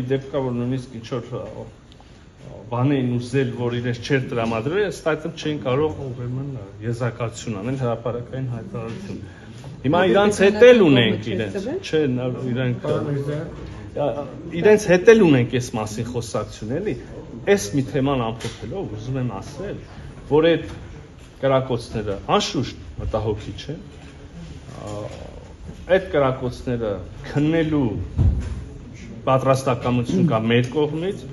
մի դեպք կա, որ նույնիսկ ինչ-որ բան էին ուզել, որ իրենց չէր տրամադրել, ըստ այդմ չէին կարող ուրեմն եզրակացություն անել, հրապարակային հայտարարություն։ Հիմա իրանց հետ էլ ունենք իրենց, չէ, իրենց հետ էլ ունենք այս մասին խոսակցություն, էլի։ Այս մի թեման ամփոփելով ուզում եմ ասել, որ այդ կրակոցները անշուշտ մտահոգիչ են, այդ կրակոցները քննելու պատրաստակամություն կա մեր կողմից,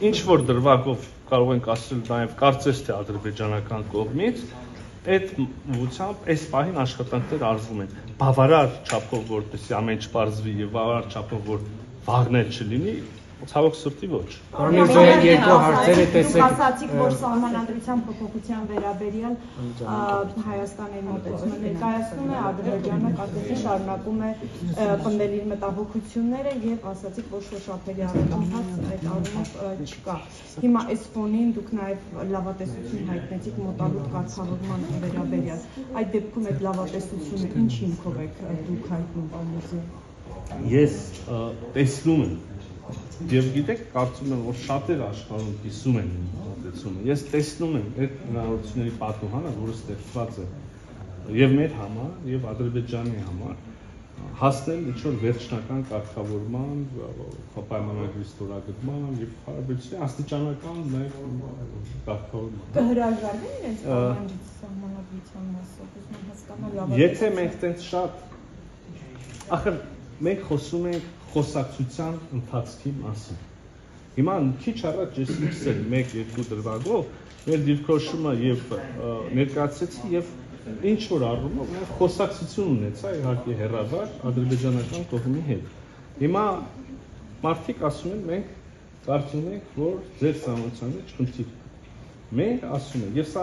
ինչ որ դրվագով կարող ենք ասել նաև կարծես թե ադրբեջանական կողմից, այդ ուղղությամբ այս պահին աշխատանքներ արվում են։ Բավարար չափով որպեսզի ամեն ինչ պարզվի եւ բավարար չափով որ վաղն էլ չլինի, ցավոք սրտի ոչ։ Երկու հարցերը տեսեք։ Ասացիք, որ սահմանադրության փոփոխության վերաբերյալ Հայաստանի մոտեցումը ներկայացնում է, Ադրբեջանը կասեցի շարունակում է պնդել իր մտահոգությունները եւ ասացիք, որ շոշափելի առընթաց այդ առումով չկա։ Հիմա այս ֆոնին դուք նաեւ լավատեսություն հայտնեցիք մոտալուտ կարգավորման վերաբերյալ։ Այդ դեպքում այդ լավատեսությունը ինչ հիմքով եք դուք հայտնում բանոզի։ Ես տեսնում եմ Եվ գիտեք, կարծում եմ, որ շատեր աշխարհում կիսում են մոտեցումը։ Ես տեսնում եմ այդ հնարավորությունների պատուհանը, որը ստեղծված է եւ մեր համար, եւ Ադրբեջանի համար, հասնել ինչ-որ վերջնական կարգավորման, պայմանագրի ստորագրման եւ հարաբերության աստիճանական նաեւ կարգավորման։ Կհրաժարվեն իրենց պայմանագրից սահմանադրության մասով, ուզում եմ հասկանալ լավատեսությունը։ Եթե մենք տենց շատ, ախր մենք խոսում ենք խոսակցության ընթացքի մասին։ Հիմա քիչ առաջ ես սկսել 1-2 դրվագով մեր դիրքորոշումը եւ ներկայացեցի եւ ինչ որ առումով խոսակցություն ունեցա իհարկե հերավար ադրբեջանական կողմի հետ։ Հիմա մարդիկ ասում են մենք կարծում ենք որ ձեր սահմանության մեջ խնդիր կա։ Մենք ասում ենք, եւ սա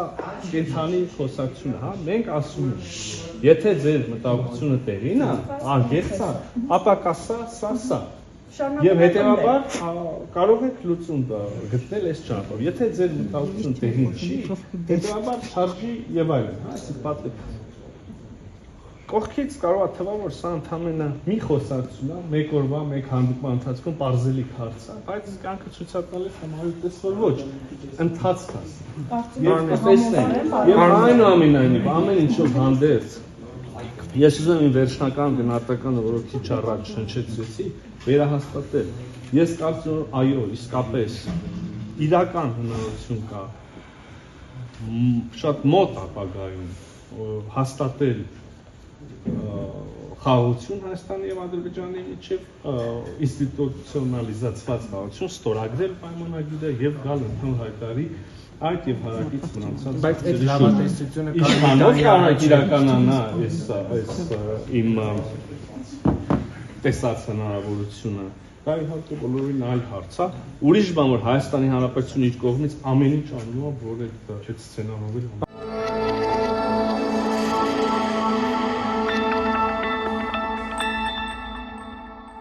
կենթանի խոսակցություն է, հա, մենք ասում ենք, եթե ձեր մտահոգությունը տեղին է, անկեղծ է, ապա կա սա։ Եվ հետեւաբար կարող եք լուծում գտնել այս ճանապարհով։ Եթե ձեր մտահոգությունը տեղին չի, հետեւաբար շարժի եւ այլն, հա, սիպատը։ Կողքից կարող է թվալ, որ սա ընդամենը մի խոսակցություն է, մեկ օրվա, մեկ հանդիպման ընթացքում պարզելիք հարց է, բայց կյանքը ցույց է տալիս համարույթս, որ ոչ, ընթացք է։ Եվ այնուամենայնիվ, ամեն ինչով հանդերձ, ես ուզում եմ վերջնական գնահատականը, որը քիչ առաջ հնչեցրեցի, վերահաստատել։ Ես կարծում եմ, այո, իսկապես իրական հնարավորություն կա շատ մոտ ապագայում հաստատել խաղաղություն Հայաստանի եւ Ադրբեջանի միջեւ ինստիտուցիոնալիզացված խաղաղություն ստորագրել պայմանագիրը եւ գալ ընդհանուր հայտարարի այդ եւ հարակից մնացած բայց այդ լավատեսությունը կարող իրականանա այս իմ տեսած հնարավորությունը դա իհարկե բոլորին այլ հարց է ուրիշ բան որ Հայաստանի Հանրապետությունը իր կողմից ամեն ինչ անում է որ այդ սցենարով